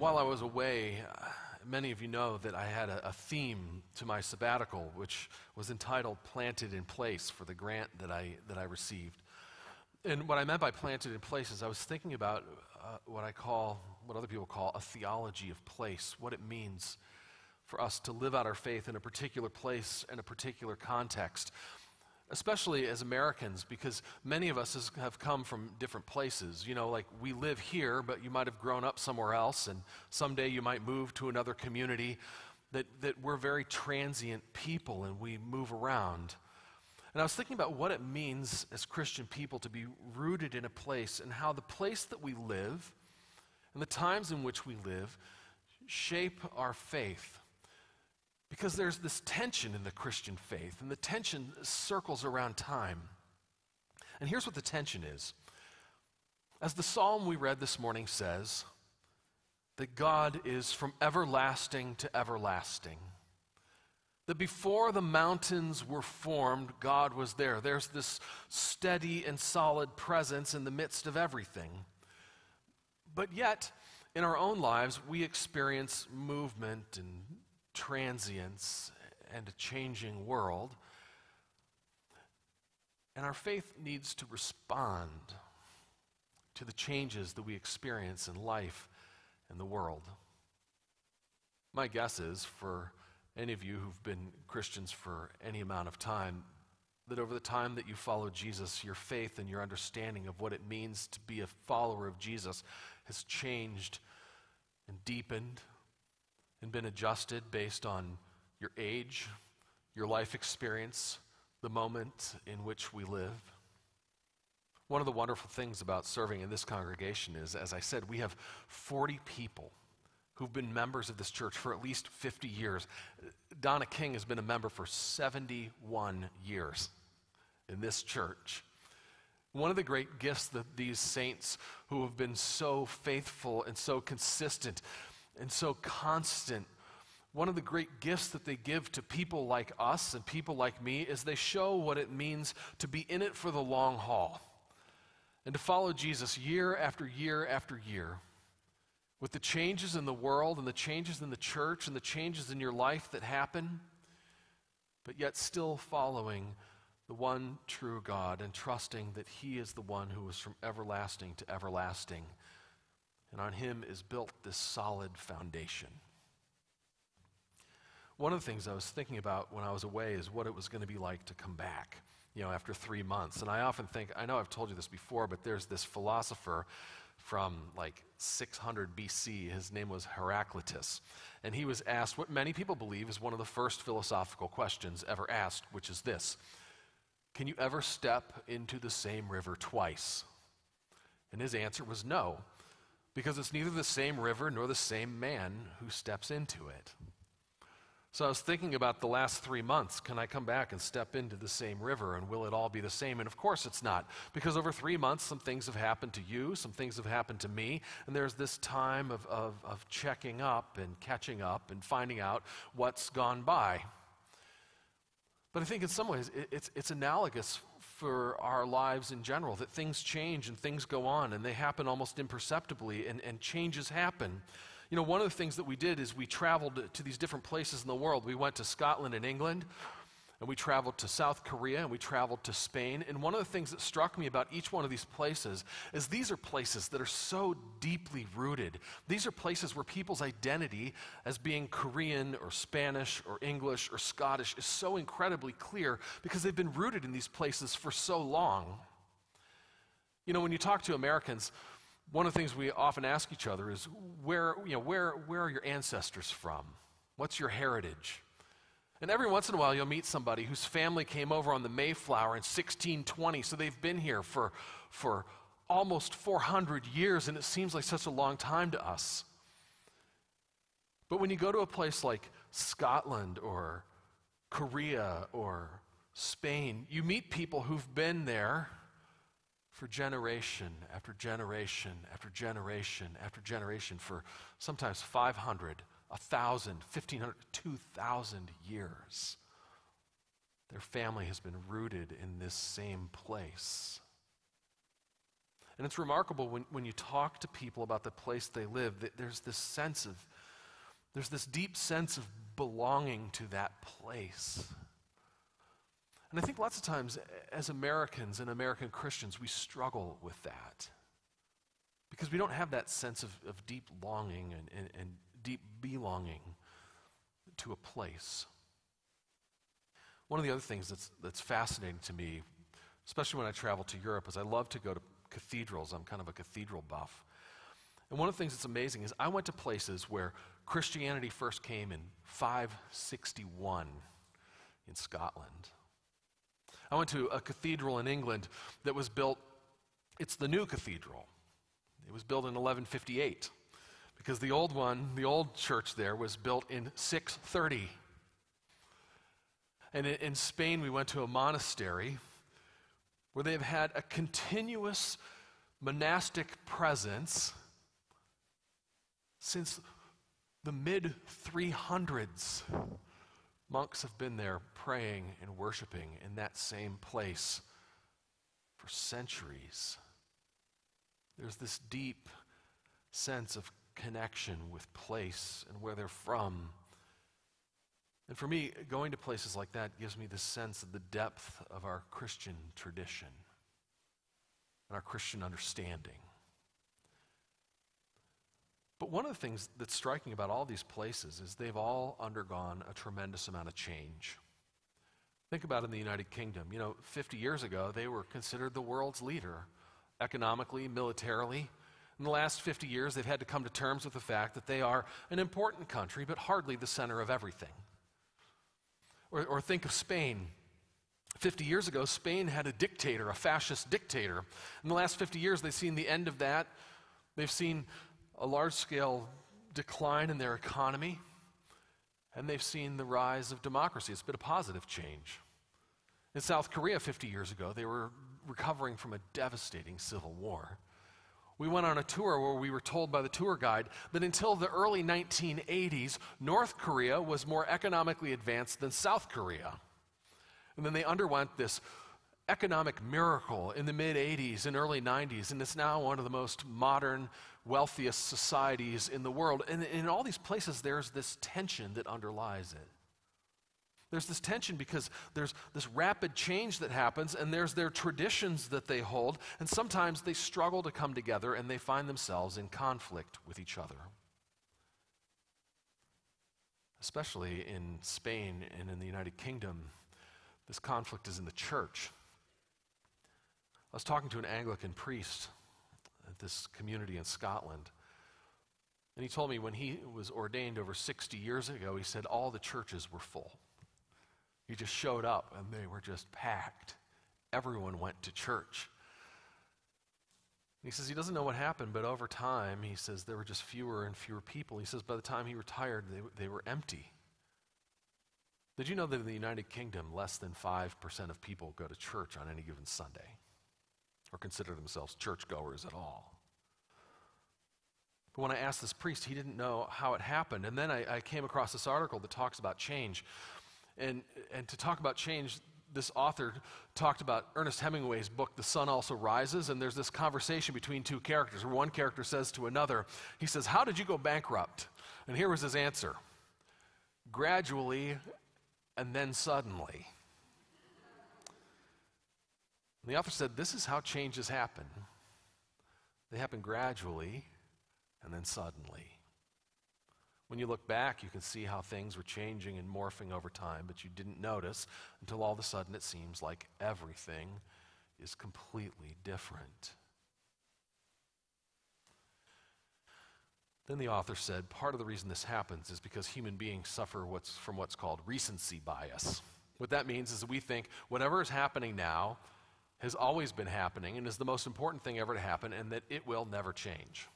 while I was away, many of you know that I had a theme to my sabbatical, which was entitled Planted in Place for the grant that I received. And what I meant by planted in place is I was thinking about what other people call a theology of place, what it means for us to live out our faith in a particular place and a particular context, especially as Americans, because many of us have come from different places. You know, like we live here, but you might have grown up somewhere else, and someday you might move to another community, that we're very transient people and we move around. And I was thinking about what it means as Christian people to be rooted in a place and how the place that we live and the times in which we live shape our faith. Because there's this tension in the Christian faith, and the tension circles around time. And here's what the tension is. As the psalm we read this morning says, that God is from everlasting to everlasting. That before the mountains were formed, God was there. There's this steady and solid presence in the midst of everything. But yet, in our own lives, we experience movement and transience and a changing world. And our faith needs to respond to the changes that we experience in life and the world. My guess is, for any of you who've been Christians for any amount of time, that over the time that you follow Jesus, your faith and your understanding of what it means to be a follower of Jesus has changed and deepened and been adjusted based on your age, your life experience, the moment in which we live. One of the wonderful things about serving in this congregation is, as I said, we have 40 people who've been members of this church for at least 50 years. Donna King has been a member for 71 years in this church. One of the great gifts that these saints who have been so faithful and so consistent and so constant, one of the great gifts that they give to people like us and people like me is they show what it means to be in it for the long haul and to follow Jesus year after year after year. With the changes in the world and the changes in the church and the changes in your life that happen, but yet still following the one true God and trusting that He is the one who is from everlasting to everlasting, and on Him is built this solid foundation. One of the things I was thinking about when I was away is what it was going to be like to come back, after 3 months. And I often think, I know I've told you this before, but there's this philosopher from like 600 BC. His name was Heraclitus. And he was asked what many people believe is one of the first philosophical questions ever asked, which is this: can you ever step into the same river twice? And his answer was no, because it's neither the same river nor the same man who steps into it. So I was thinking about the last 3 months. Can I come back and step into the same river, and will it all be the same? And of course it's not, because over 3 months some things have happened to you, some things have happened to me, and there's this time of checking up and catching up and finding out what's gone by. But I think in some ways it's analogous for our lives in general, that things change and things go on, and they happen almost imperceptibly, and changes happen. One of the things that we did is we traveled to these different places in the world. We went to Scotland and England, and we traveled to South Korea, and we traveled to Spain. And one of the things that struck me about each one of these places is these are places that are so deeply rooted. These are places where people's identity as being Korean or Spanish or English or Scottish is so incredibly clear because they've been rooted in these places for so long. When you talk to Americans, one of the things we often ask each other is, where are your ancestors from? What's your heritage? And every once in a while you'll meet somebody whose family came over on the Mayflower in 1620, so they've been here for almost 400 years, and it seems like such a long time to us. But when you go to a place like Scotland or Korea or Spain, you meet people who've been there for generation after generation after generation after generation for sometimes 500, 1,000, 1,500, 2,000 years. Their family has been rooted in this same place. And it's remarkable when you talk to people about the place they live, that there's this deep sense of belonging to that place. And I think lots of times as Americans and American Christians, we struggle with that because we don't have that sense of deep longing and deep belonging to a place. One of the other things that's fascinating to me, especially when I travel to Europe, is I love to go to cathedrals. I'm kind of a cathedral buff. And one of the things that's amazing is I went to places where Christianity first came in 561 in Scotland. I went to a cathedral in England that was built, it's the new cathedral. It was built in 1158 because the old one, the old church there, was built in 630. And in Spain, we went to a monastery where they've had a continuous monastic presence since the mid-300s. Monks have been there praying and worshiping in that same place for centuries. There's this deep sense of connection with place and where they're from. And for me, going to places like that gives me this sense of the depth of our Christian tradition and our Christian understanding. But one of the things that's striking about all these places is they've all undergone a tremendous amount of change. Think about it in the United Kingdom. 50 years ago, they were considered the world's leader, economically, militarily. In the last 50 years, they've had to come to terms with the fact that they are an important country, but hardly the center of everything. Or think of Spain. 50 years ago, Spain had a dictator, a fascist dictator. In the last 50 years, they've seen the end of that. They've seen a large-scale decline in their economy, and they've seen the rise of democracy. It's been a positive change. In South Korea 50 years ago, they were recovering from a devastating civil war. We went on a tour where we were told by the tour guide that until the early 1980s, North Korea was more economically advanced than South Korea. And then they underwent this economic miracle in the mid-80s and early 90s, and it's now one of the most modern, wealthiest societies in the world. And in all these places, there's this tension that underlies it. There's this tension because there's this rapid change that happens, and there's their traditions that they hold, and sometimes they struggle to come together, and they find themselves in conflict with each other. Especially in Spain and in the United Kingdom, this conflict is in the church. I was talking to an Anglican priest at this community in Scotland, and he told me when he was ordained over 60 years ago, he said all the churches were full. He just showed up and they were just packed. Everyone went to church. He says he doesn't know what happened, but over time, he says there were just fewer and fewer people. He says by the time he retired, they were empty. Did you know that in the United Kingdom, less than 5% of people go to church on any given Sunday or consider themselves churchgoers at all? But when I asked this priest, he didn't know how it happened. And then I came across this article that talks about change. And to talk about change, this author talked about Ernest Hemingway's book, The Sun Also Rises, and there's this conversation between two characters where one character says to another, he says, "How did you go bankrupt?" And here was his answer: "Gradually and then suddenly." And the author said, this is how changes happen. They happen gradually and then suddenly. When you look back, you can see how things were changing and morphing over time, but you didn't notice until all of a sudden it seems like everything is completely different. Then the author said, part of the reason this happens is because human beings suffer from what's called recency bias. What that means is that we think whatever is happening now has always been happening and is the most important thing ever to happen, and that it will never change.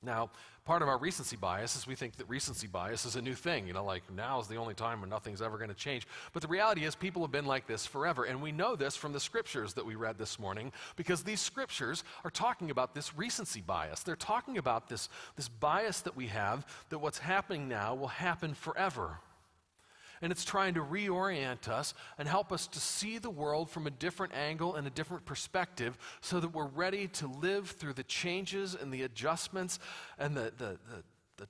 Now, part of our recency bias is we think that recency bias is a new thing. Like now is the only time when nothing's ever going to change. But the reality is people have been like this forever. And we know this from the scriptures that we read this morning, because these scriptures are talking about this recency bias. They're talking about this bias that we have, that what's happening now will happen forever. And it's trying to reorient us and help us to see the world from a different angle and a different perspective so that we're ready to live through the changes and the adjustments and the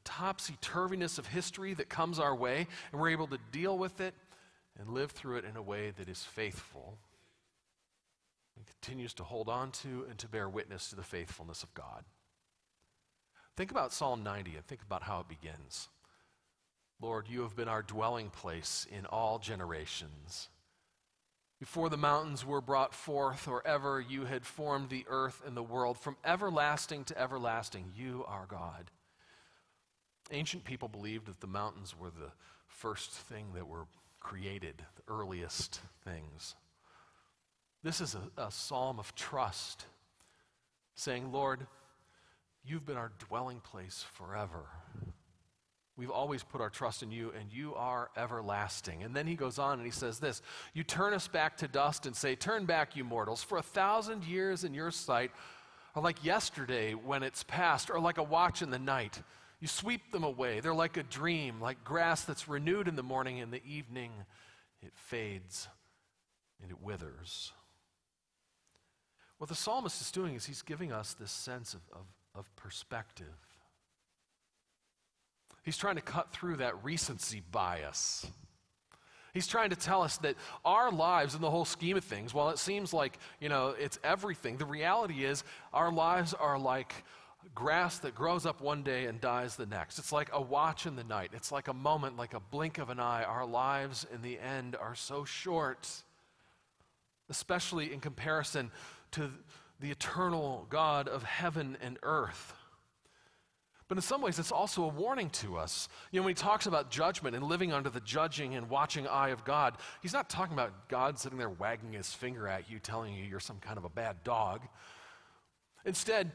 topsy-turviness of history that comes our way, and we're able to deal with it and live through it in a way that is faithful and continues to hold on to and to bear witness to the faithfulness of God. Think about Psalm 90 and think about how it begins. Lord, you have been our dwelling place in all generations. Before the mountains were brought forth, or ever you had formed the earth and the world, from everlasting to everlasting, you are God. Ancient people believed that the mountains were the first thing that were created, the earliest things. This is a psalm of trust, saying, Lord, you've been our dwelling place forever. We've always put our trust in you, and you are everlasting. And then he goes on and he says this, you turn us back to dust and say, turn back, you mortals, for 1,000 years in your sight are like yesterday when it's past, or like a watch in the night. You sweep them away. They're like a dream, like grass that's renewed in the morning. In the evening, it fades and it withers. What the psalmist is doing is he's giving us this sense of perspective. He's trying to cut through that recency bias. He's trying to tell us that our lives in the whole scheme of things, while it seems like, it's everything, the reality is our lives are like grass that grows up one day and dies the next. It's like a watch in the night. It's like a moment, like a blink of an eye. Our lives in the end are so short, especially in comparison to the eternal God of heaven and earth. But in some ways, it's also a warning to us. When he talks about judgment and living under the judging and watching eye of God, he's not talking about God sitting there wagging his finger at you, telling you you're some kind of a bad dog. Instead,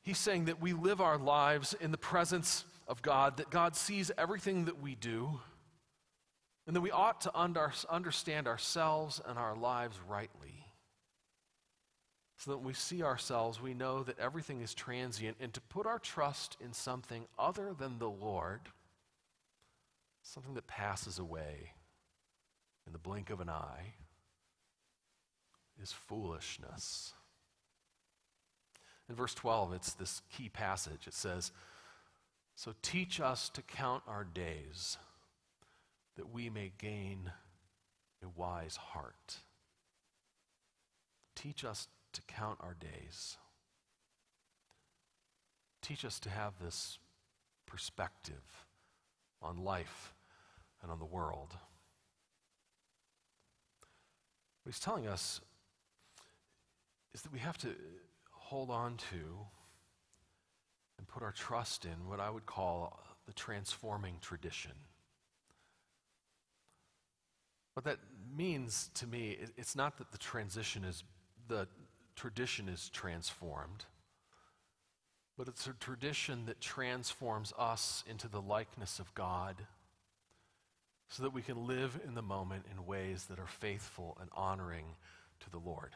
he's saying that we live our lives in the presence of God, that God sees everything that we do, and that we ought to understand ourselves and our lives rightly. So that when we see ourselves, we know that everything is transient, and to put our trust in something other than the Lord, something that passes away in the blink of an eye, is foolishness. In verse 12, it's this key passage. It says, so teach us to count our days, that we may gain a wise heart. Teach us to count our days. Teach us to have this perspective on life and on the world. What he's telling us is that we have to hold on to and put our trust in what I would call the transforming tradition. What that means to me, it's not that the tradition is transformed, but it's a tradition that transforms us into the likeness of God so that we can live in the moment in ways that are faithful and honoring to the Lord.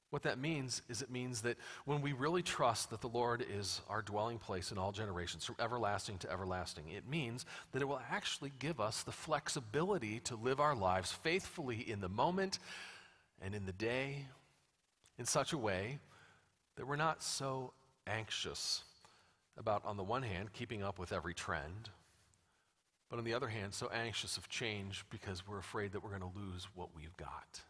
What that means is it means that when we really trust that the Lord is our dwelling place in all generations, from everlasting to everlasting, it means that it will actually give us the flexibility to live our lives faithfully in the moment and in the day in such a way that we're not so anxious about, on the one hand, keeping up with every trend, but on the other hand, so anxious of change because we're afraid that we're going to lose what we've got.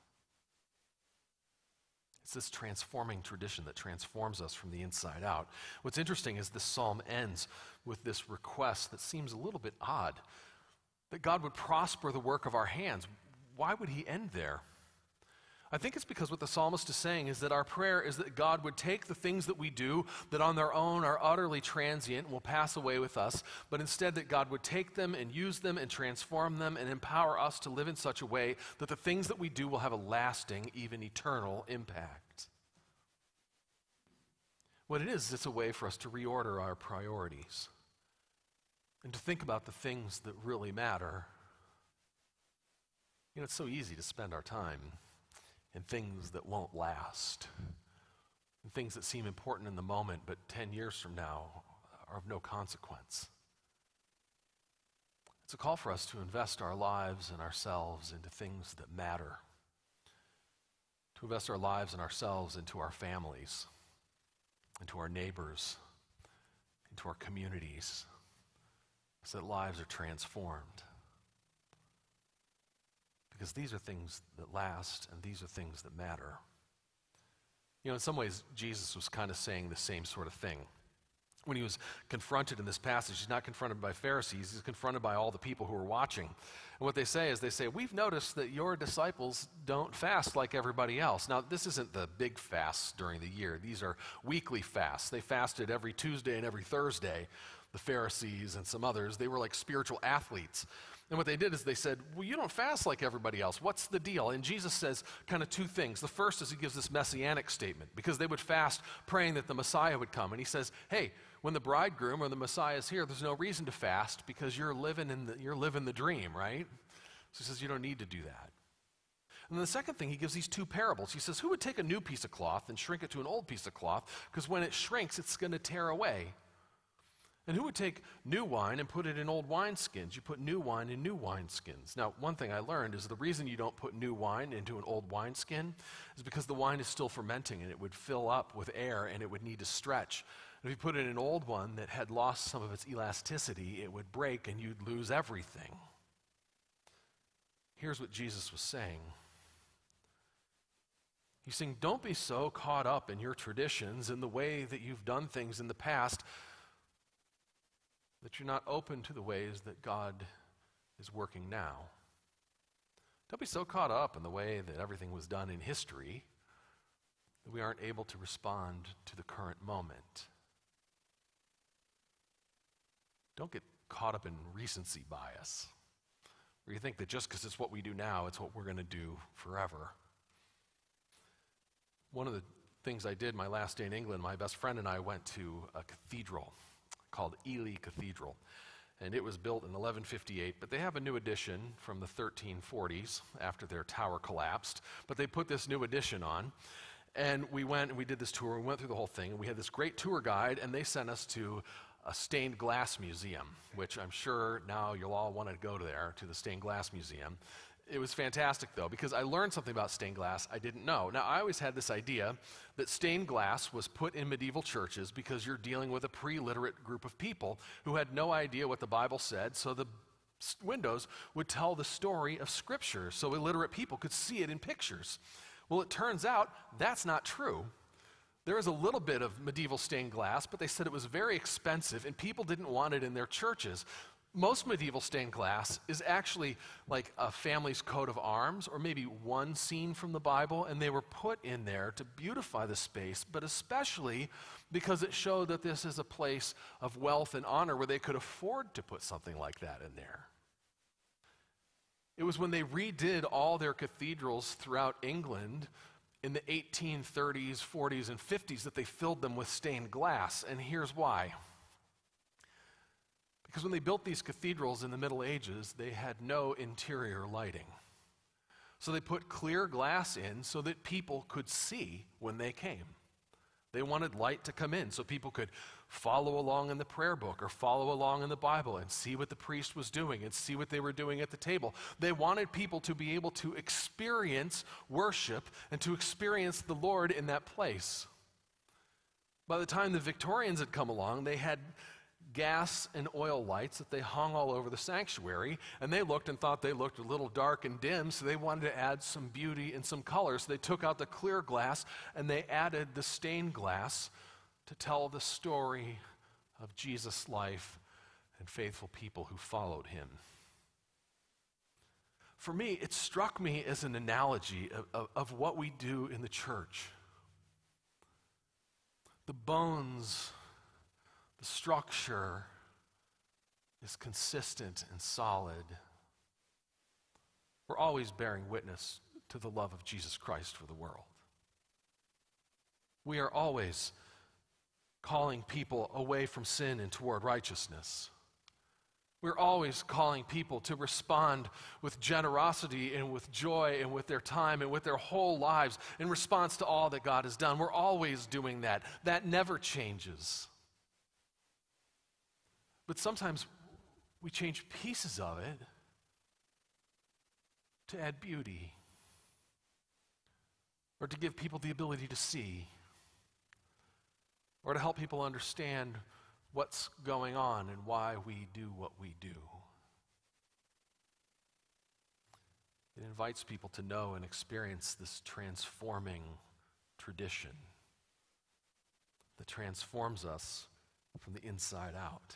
It's this transforming tradition that transforms us from the inside out. What's interesting is this psalm ends with this request that seems a little bit odd, that God would prosper the work of our hands. Why would he end there? I think it's because what the psalmist is saying is that our prayer is that God would take the things that we do that on their own are utterly transient and will pass away with us, but instead that God would take them and use them and transform them and empower us to live in such a way that the things that we do will have a lasting, even eternal impact. What it is, it's a way for us to reorder our priorities and to think about the things that really matter. It's so easy to spend our time in things that won't last, and things that seem important in the moment, but 10 years from now are of no consequence. It's a call for us to invest our lives and ourselves into things that matter, to invest our lives and ourselves into our families, into our neighbors, into our communities, so that lives are transformed. Because these are things that last, and these are things that matter. In some ways, Jesus was kind of saying the same sort of thing. When he was confronted in this passage, he's not confronted by Pharisees, he's confronted by all the people who are watching. And what they say is, we've noticed that your disciples don't fast like everybody else. Now, this isn't the big fasts during the year. These are weekly fasts. They fasted every Tuesday and every Thursday. The Pharisees and some others, they were like spiritual athletes. And what they did is they said, well, you don't fast like everybody else. What's the deal? And Jesus says kind of two things. The first is he gives this messianic statement, because they would fast praying that the Messiah would come. And he says, hey, when the bridegroom or the Messiah is here, there's no reason to fast because you're living the dream, right? So he says you don't need to do that. And then the second thing, he gives these two parables. He says, who would take a new piece of cloth and shrink it to an old piece of cloth? Because when it shrinks, it's going to tear away. And who would take new wine and put it in old wineskins? You put new wine in new wineskins. Now, one thing I learned is the reason you don't put new wine into an old wineskin is because the wine is still fermenting and it would fill up with air and it would need to stretch. If you put in an old one that had lost some of its elasticity, it would break and you'd lose everything. Here's what Jesus was saying. He's saying, don't be so caught up in your traditions and the way that you've done things in the past that you're not open to the ways that God is working now. Don't be so caught up in the way that everything was done in history that we aren't able to respond to the current moment. Don't get caught up in recency bias, where you think that just because it's what we do now, it's what we're going to do forever. One of the things I did my last day in England, my best friend and I went to a cathedral called Ely Cathedral. And it was built in 1158, but they have a new addition from the 1340s after their tower collapsed. But they put this new addition on. And we went and we did this tour. We went through the whole thing. And we had this great tour guide, and they sent us to a stained glass museum, which I'm sure now you'll all want to go there, to the stained glass museum. It was fantastic, though, because I learned something about stained glass I didn't know. Now, I always had this idea that stained glass was put in medieval churches because you're dealing with a pre-literate group of people who had no idea what the Bible said, so the windows would tell the story of Scripture so illiterate people could see it in pictures. Well, it turns out that's not true. There is a little bit of medieval stained glass, but they said it was very expensive and people didn't want it in their churches. Most medieval stained glass is actually like a family's coat of arms or maybe one scene from the Bible, and they were put in there to beautify the space, but especially because it showed that this is a place of wealth and honor where they could afford to put something like that in there. It was when they redid all their cathedrals throughout England in the 1830s, 40s, and 50s that they filled them with stained glass, and here's why. Because when they built these cathedrals in the Middle Ages, they had no interior lighting. So they put clear glass in so that people could see when they came. They wanted light to come in so people could follow along in the prayer book or follow along in the Bible and see what the priest was doing and see what they were doing at the table. They wanted people to be able to experience worship and to experience the Lord in that place. By the time the Victorians had come along, they had gas and oil lights that they hung all over the sanctuary, and they looked and thought they looked a little dark and dim, so they wanted to add some beauty and some color. So they took out the clear glass and they added the stained glass to tell the story of Jesus' life and faithful people who followed him. For me, it struck me as an analogy of what we do in the church. The bones, the structure is consistent and solid. We're always bearing witness to the love of Jesus Christ for the world. We are always calling people away from sin and toward righteousness. We're always calling people to respond with generosity and with joy and with their time and with their whole lives in response to all that God has done. We're always doing that. That never changes. But sometimes We change pieces of it to add beauty or to give people the ability to see or to help people understand what's going on and why we do what we do. It invites people to know and experience this transforming tradition that transforms us from the inside out.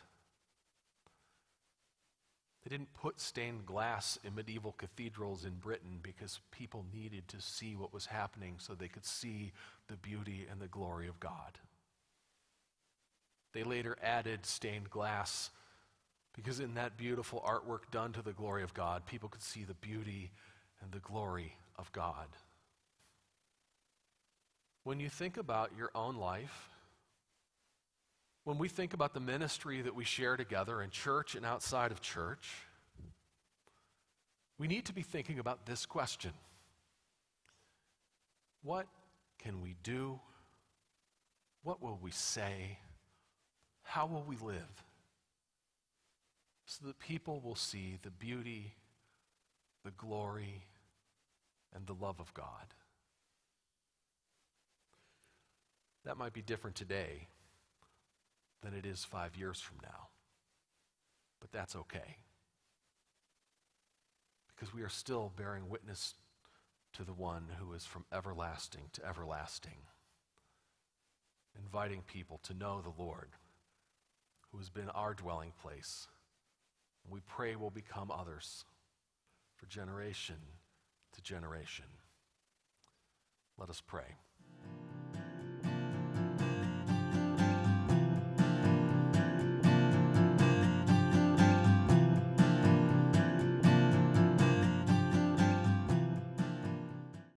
They didn't put stained glass in medieval cathedrals in Britain because people needed to see what was happening so they could see the beauty and the glory of God. They later added stained glass because in that beautiful artwork done to the glory of God, people could see the beauty and the glory of God. When you think about your own life, when we think about the ministry that we share together in church and outside of church, we need to be thinking about this question. What can we do? What will we say? How will we live? So that people will see the beauty, the glory, and the love of God. That might be different today than it is 5 years from now. But that's okay. Because we are still bearing witness to the one who is from everlasting to everlasting, inviting people to know the Lord, who has been our dwelling place. And we pray will become others for generation to generation. Let us pray.